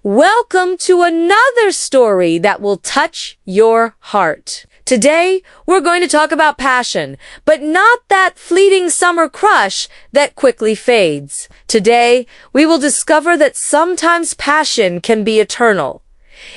Welcome to another story that will touch your heart. Today, we're going to talk about passion, but not that fleeting summer crush that quickly fades. Today, we will discover that sometimes passion can be eternal.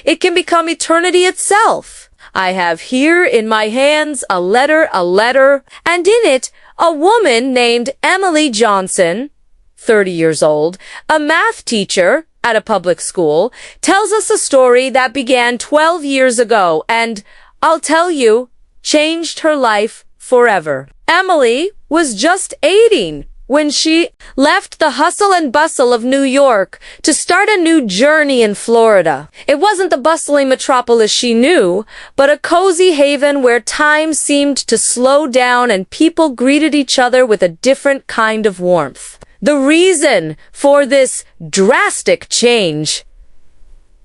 It can become eternity itself. I have here in my hands a letter, and in it, a woman named Emily Johnson, 30 years old, a math teacher at a public school, tells us a story that began 12 years ago and, I'll tell you, changed her life forever. Emily was just 18 when she left the hustle and bustle of New York to start a new journey in Florida. It wasn't the bustling metropolis she knew, but a cozy haven where time seemed to slow down and people greeted each other with a different kind of warmth. The reason for this drastic change: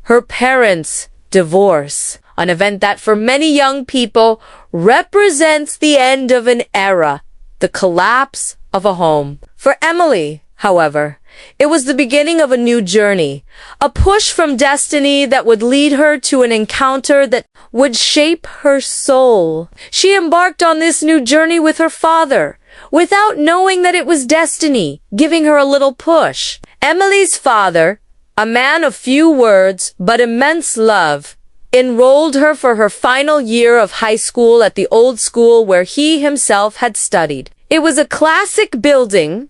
her parents' divorce, an event that for many young people represents the end of an era, the collapse of a home. For Emily, however, it was the beginning of a new journey, a push from destiny that would lead her to an encounter that would shape her soul. She embarked on this new journey with her father, without knowing that it was destiny, giving her a little push. Emily's father, a man of few words but immense love, enrolled her for her final year of high school at the old school where he himself had studied. It was a classic building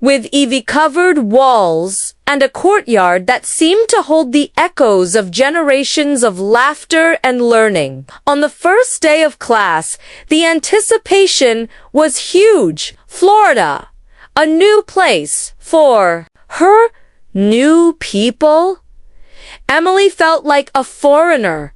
with ivy-covered walls and a courtyard that seemed to hold the echoes of generations of laughter and learning. On the first day of class, the anticipation was huge. Florida, a new place for her, new people. Emily felt like a foreigner,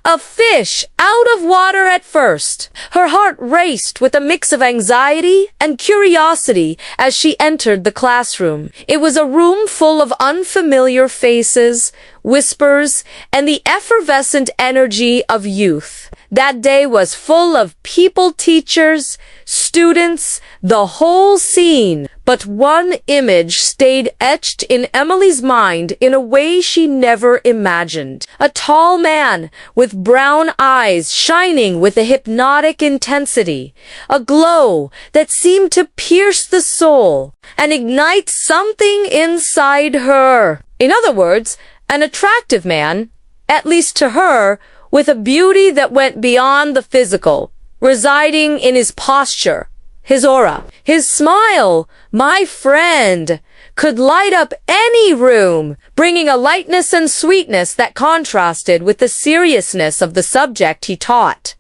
a fish out of water at first. Her heart raced with a mix of anxiety and curiosity as she entered the classroom. It was a room full of unfamiliar faces, whispers, and the effervescent energy of youth. That day was full of people, teachers, students, the whole scene. But one image stayed etched in Emily's mind in a way she never imagined. A tall man with brown eyes shining with a hypnotic intensity, a glow that seemed to pierce the soul and ignite something inside her. In other words, an attractive man, at least to her, with a beauty that went beyond the physical, residing in his posture, his aura, his smile. My friend could light up any room, bringing a lightness and sweetness that contrasted with the seriousness of the subject he taught.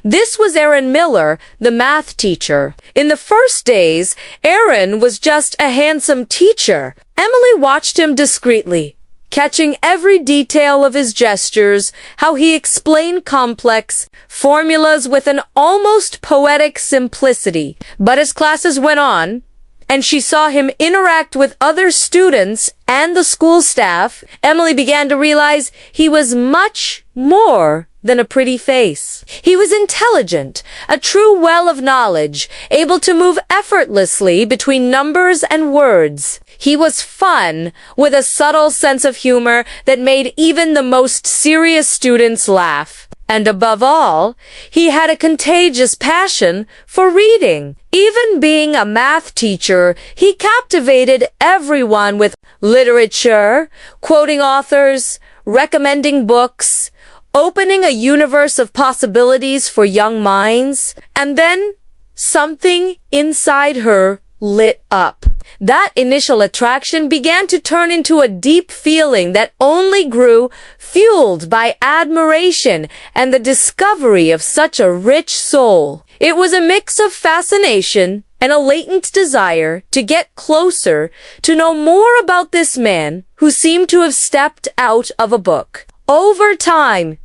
This was Aaron Miller, the math teacher. In the first days, Aaron was just a handsome teacher. Emily watched him discreetly, catching every detail of his gestures, how he explained complex formulas with an almost poetic simplicity. But as classes went on, and she saw him interact with other students and the school staff, Emily began to realize he was much more than a pretty face. He was intelligent, a true well of knowledge, able to move effortlessly between numbers and words. He was fun, with a subtle sense of humor that made even the most serious students laugh. And above all, he had a contagious passion for reading. Even being a math teacher, he captivated everyone with literature, quoting authors, recommending books, opening a universe of possibilities for young minds. And then something inside her lit up. That initial attraction began to turn into a deep feeling that only grew, fueled by admiration and the discovery of such a rich soul. It was a mix of fascination and a latent desire to get closer, to know more about this man who seemed to have stepped out of a book. Over time,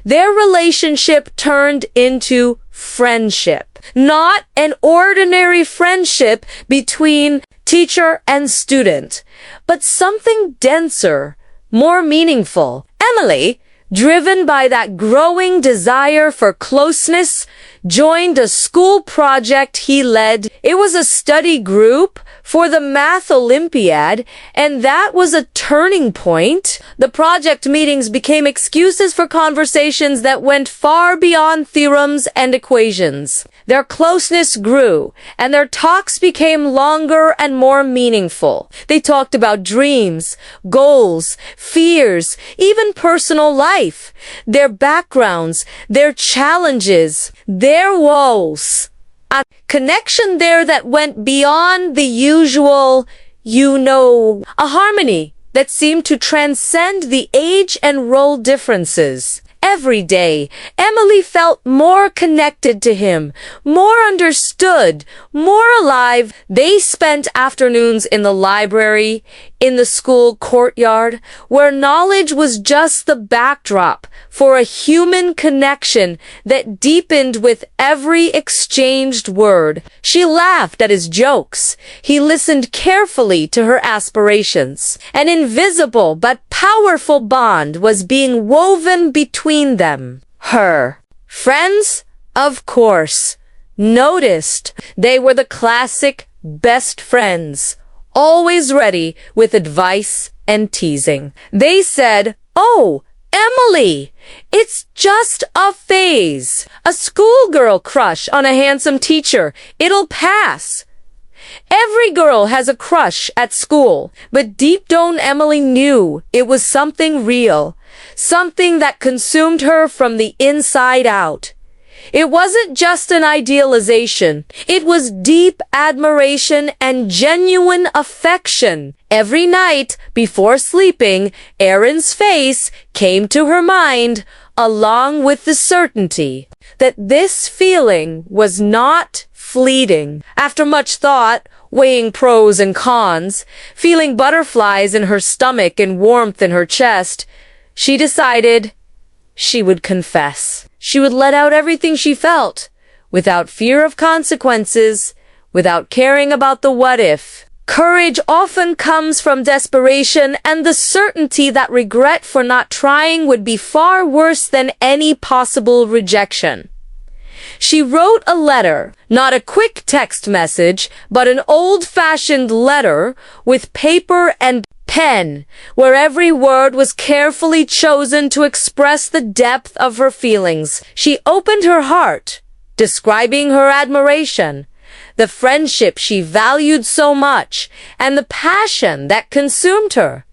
their relationship turned into friendship. Not an ordinary friendship between teacher and student, but something denser, more meaningful. Emily, driven by that growing desire for closeness, joined a school project he led. It was a study group for the Math Olympiad, and that was a turning point. The project meetings became excuses for conversations that went far beyond theorems and equations. Their closeness grew, and their talks became longer and more meaningful. They talked about dreams, goals, fears, even personal life, their backgrounds, their challenges, their woes. A connection there that went beyond the usual, a harmony that seemed to transcend the age and role differences. Every day, Emily felt more connected to him, more understood, more alive. They spent afternoons in the library, in the school courtyard, where knowledge was just the backdrop for a human connection that deepened with every exchanged word. She laughed at his jokes. He listened carefully to her aspirations. An invisible but powerful bond was being woven between them. Her friends, of course, noticed. They were the classic best friends, always ready with advice and teasing. They said, "Oh, Emily, it's just a phase. A schoolgirl crush on a handsome teacher. It'll pass." Every girl has a crush at school, but deep down Emily knew it was something real, something that consumed her from the inside out. It wasn't just an idealization. It was deep admiration and genuine affection. Every night, before sleeping, Erin's face came to her mind, along with the certainty that this feeling was not fleeting. After much thought, weighing pros and cons, feeling butterflies in her stomach and warmth in her chest, she decided she would confess. She would let out everything she felt, without fear of consequences, without caring about the what if. Courage often comes from desperation and the certainty that regret for not trying would be far worse than any possible rejection. She wrote a letter, not a quick text message, but an old-fashioned letter with paper and pen, where every word was carefully chosen to express the depth of her feelings. She opened her heart, describing her admiration, the friendship she valued so much, and the passion that consumed her.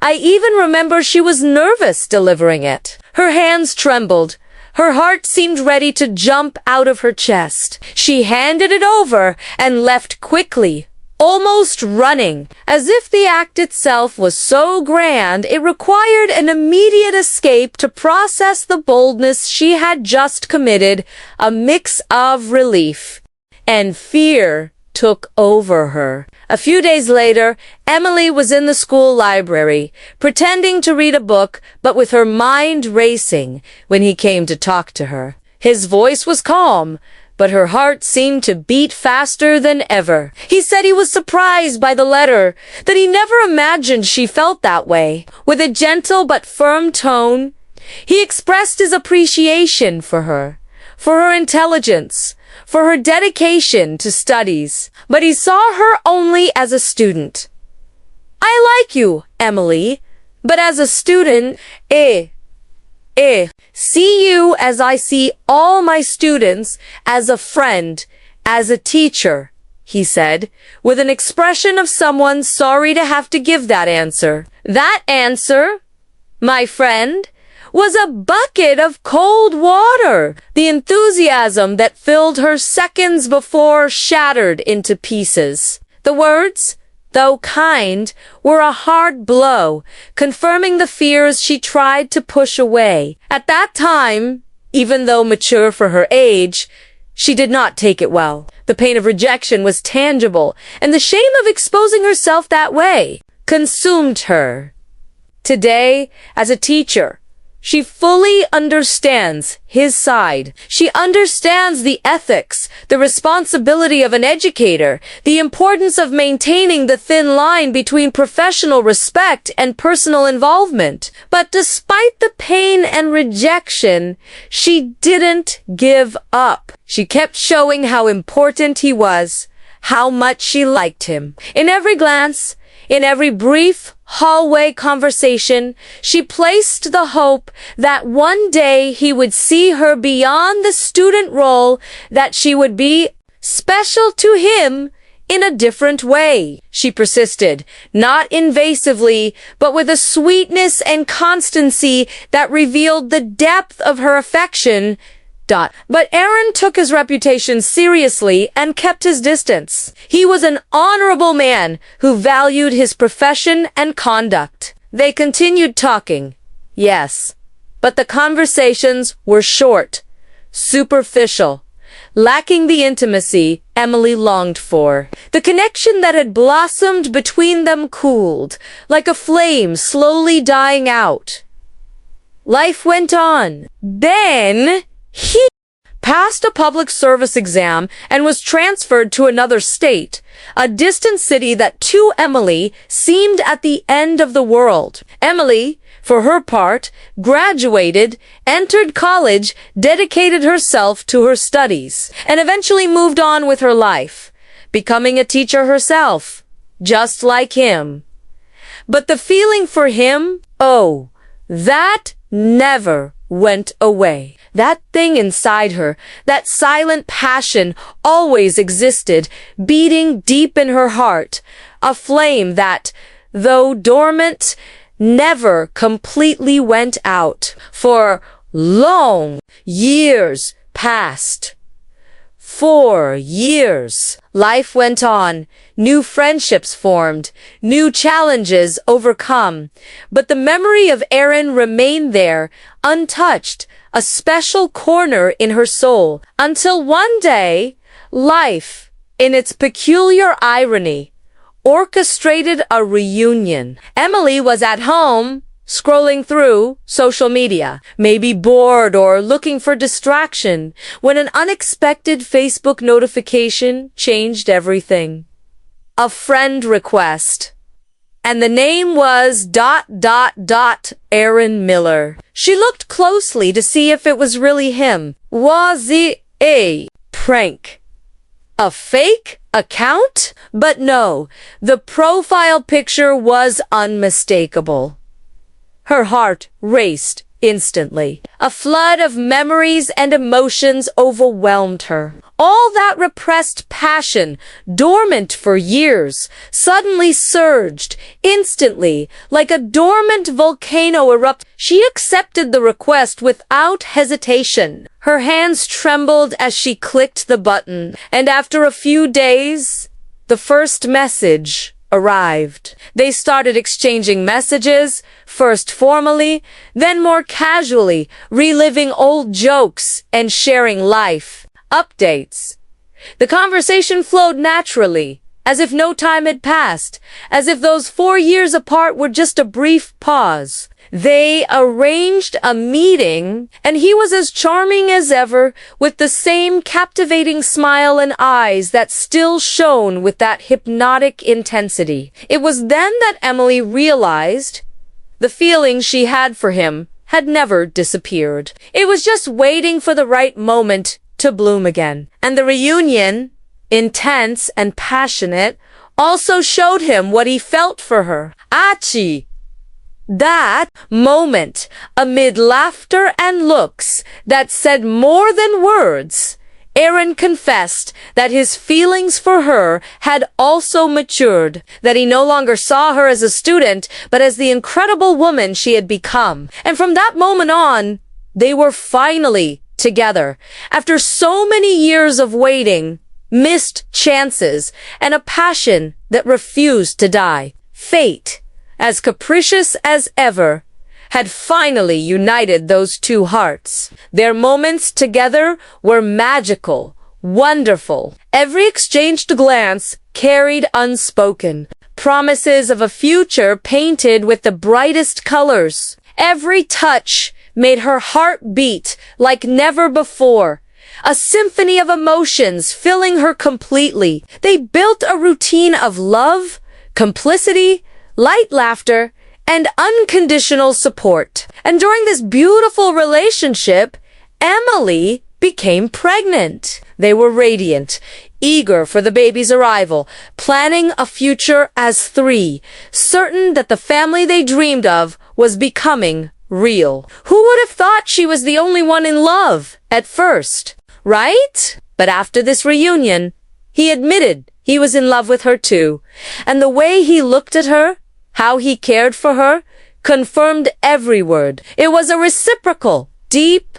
I even remember she was nervous delivering it. Her hands trembled. Her heart seemed ready to jump out of her chest. She handed it over and left quickly, almost running, as if the act itself was so grand it required an immediate escape to process the boldness she had just committed. A mix of relief and fear took over her. A few days later, Emily was in the school library, pretending to read a book, but with her mind racing when he came to talk to her. His voice was calm, but her heart seemed to beat faster than ever. He said he was surprised by the letter, that he never imagined she felt that way. With a gentle but firm tone, he expressed his appreciation for her intelligence, for her dedication to studies, but he saw her only as a student. "I like you, Emily, but as a student, see you as I see all my students, as a friend, as a teacher," he said, with an expression of someone sorry to have to give that answer. That answer, my friend, was a bucket of cold water. The enthusiasm that filled her seconds before shattered into pieces. The words, though kind, were a hard blow, confirming the fears she tried to push away. At that time, even though mature for her age, she did not take it well. The pain of rejection was tangible, and the shame of exposing herself that way consumed her. Today, as a teacher, She fully understands his side. She understands the ethics, the responsibility of an educator, the importance of maintaining the thin line between professional respect and personal involvement. But despite the pain and rejection, she didn't give up. She kept showing how important he was, how much she liked him. In every glance, in every brief hallway conversation, she placed the hope that one day he would see her beyond the student role, that she would be special to him in a different way. She persisted, not invasively, but with a sweetness and constancy that revealed the depth of her affection. But Aaron took his reputation seriously and kept his distance. He was an honorable man who valued his profession and conduct. They continued talking, yes, but the conversations were short, superficial, lacking the intimacy Emily longed for. The connection that had blossomed between them cooled, like a flame slowly dying out. Life went on. Then he passed a public service exam and was transferred to another state, a distant city that to Emily seemed at the end of the world. Emily, for her part, graduated, entered college, dedicated herself to her studies, and eventually moved on with her life, becoming a teacher herself, just like him. But the feeling for him, oh, that never went away. That thing inside her, that silent passion, always existed, beating deep in her heart, a flame that, though dormant, never completely went out. For long years passed. 4 years. Life went on. New friendships formed. New challenges overcome. But the memory of Aaron remained there, untouched, a special corner in her soul. Until one day, life, in its peculiar irony, orchestrated a reunion. Emily was at home, scrolling through social media, maybe bored or looking for distraction, when an unexpected Facebook notification changed everything. A friend request. And the name was ... Aaron Miller. She looked closely to see if it was really him. Was it a prank? A fake account? But no, the profile picture was unmistakable. Her heart raced instantly. A flood of memories and emotions overwhelmed her. All that repressed passion, dormant for years, suddenly surged, instantly, like a dormant volcano erupted. She accepted the request without hesitation. Her hands trembled as she clicked the button, and after a few days, the first message arrived. They started exchanging messages, first formally, then more casually, reliving old jokes and sharing life updates. The conversation flowed naturally, as if no time had passed, as if those 4 years apart were just a brief pause. They arranged a meeting, and he was as charming as ever, with the same captivating smile and eyes that still shone with that hypnotic intensity. It was then that Emily realized the feeling she had for him had never disappeared. It was just waiting for the right moment to bloom again. And the reunion, intense and passionate, also showed him what he felt for her. Achi! That moment, amid laughter and looks that said more than words, Aaron confessed that his feelings for her had also matured, that he no longer saw her as a student, but as the incredible woman she had become. And from that moment on, they were finally together. After so many years of waiting, missed chances, and a passion that refused to die, fate, as capricious as ever, had finally united those two hearts. Their moments together were magical, wonderful. Every exchanged glance carried unspoken promises of a future painted with the brightest colors. Every touch made her heart beat like never before. A symphony of emotions filling her completely. They built a routine of love, complicity, light laughter, and unconditional support. And during this beautiful relationship, Emily became pregnant. They were radiant, eager for the baby's arrival, planning a future as three, certain that the family they dreamed of was becoming real. Who would have thought she was the only one in love at first, right? But after this reunion, he admitted he was in love with her too. And the way he looked at her, how he cared for her, confirmed every word. It was a reciprocal, deep,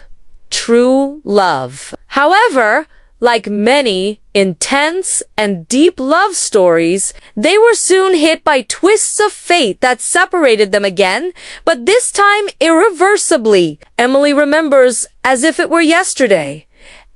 true love. However, like many intense and deep love stories, they were soon hit by twists of fate that separated them again, but this time irreversibly. Emily remembers as if it were yesterday,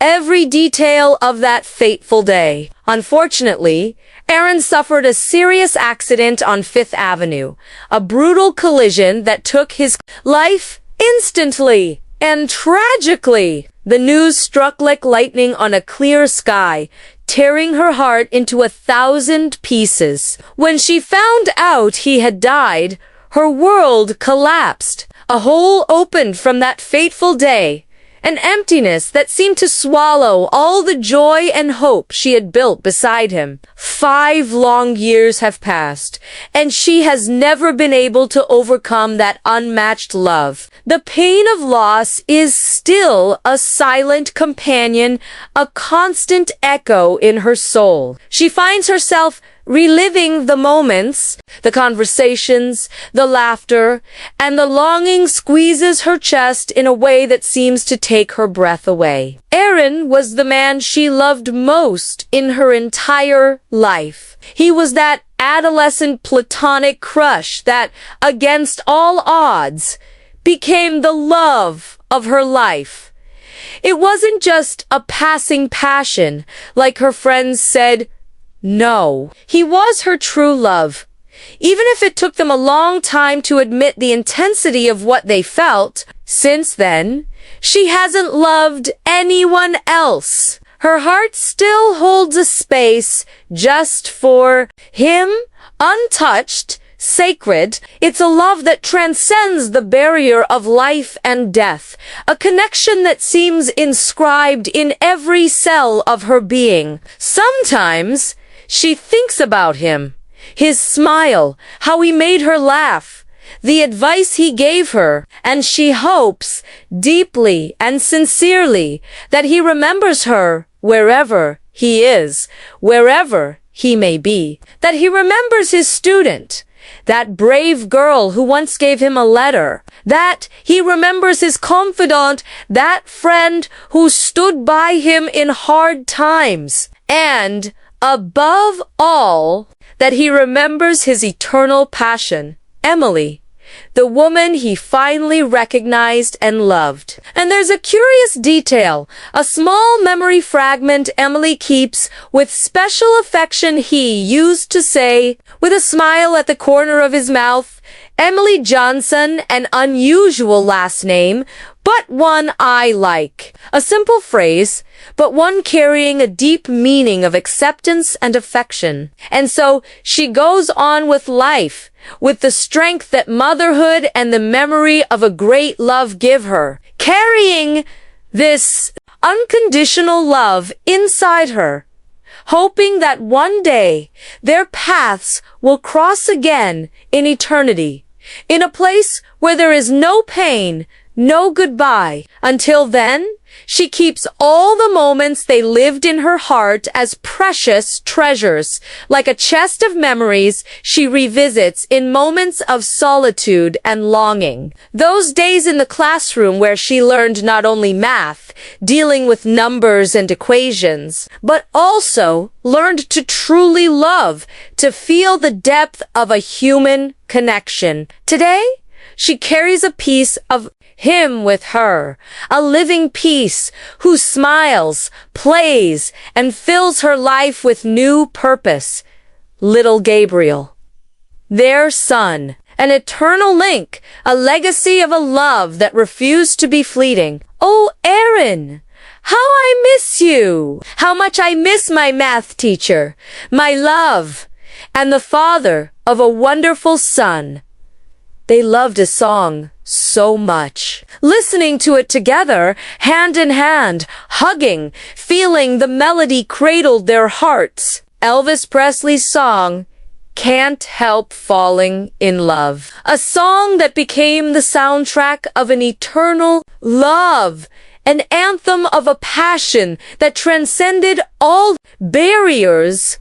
every detail of that fateful day. Unfortunately, Aaron suffered a serious accident on Fifth Avenue, a brutal collision that took his life instantly. And tragically, the news struck like lightning on a clear sky, tearing her heart into 1,000 pieces. When she found out he had died, her world collapsed. A hole opened from that fateful day, an emptiness that seemed to swallow all the joy and hope she had built beside him. 5 long years have passed, and she has never been able to overcome that unmatched love. The pain of loss is still a silent companion, a constant echo in her soul. She finds herself reliving the moments, the conversations, the laughter, and the longing squeezes her chest in a way that seems to take her breath away. Aaron was the man she loved most in her entire life. He was that adolescent platonic crush that, against all odds, became the love of her life. It wasn't just a passing passion, like her friends said. No, he was her true love. Even if it took them a long time to admit the intensity of what they felt, since then, she hasn't loved anyone else. Her heart still holds a space just for him, untouched, sacred. It's a love that transcends the barrier of life and death, a connection that seems inscribed in every cell of her being. Sometimes, she thinks about him, his smile, how he made her laugh, the advice he gave her, and she hopes, deeply and sincerely, that he remembers her wherever he is, wherever he may be, that he remembers his student, that brave girl who once gave him a letter, that he remembers his confidant, that friend who stood by him in hard times, and above all, that he remembers his eternal passion, Emily, the woman he finally recognized and loved. And there's a curious detail, a small memory fragment Emily keeps with special affection. He used to say, with a smile at the corner of his mouth, Emily Johnson, an unusual last name, but one I like. A simple phrase, but one carrying a deep meaning of acceptance and affection. And so she goes on with life, with the strength that motherhood and the memory of a great love give her, carrying this unconditional love inside her, hoping that one day their paths will cross again in eternity, in a place where there is no pain, no goodbye. Until then, she keeps all the moments they lived in her heart as precious treasures, like a chest of memories she revisits in moments of solitude and longing. Those days in the classroom where she learned not only math, dealing with numbers and equations, but also learned to truly love, to feel the depth of a human connection. Today, she carries a piece of him with her, a living piece who smiles, plays, and fills her life with new purpose. Little Gabriel, their son. an eternal link, a legacy of a love that refused to be fleeting. Oh, Aaron, how I miss you! How much I miss my math teacher, my love, and the father of a wonderful son. They loved a song so much. Listening to it together, hand in hand, hugging, feeling the melody cradled their hearts. Elvis Presley's song, Can't Help Falling in Love. A song that became the soundtrack of an eternal love, an anthem of a passion that transcended all barriers.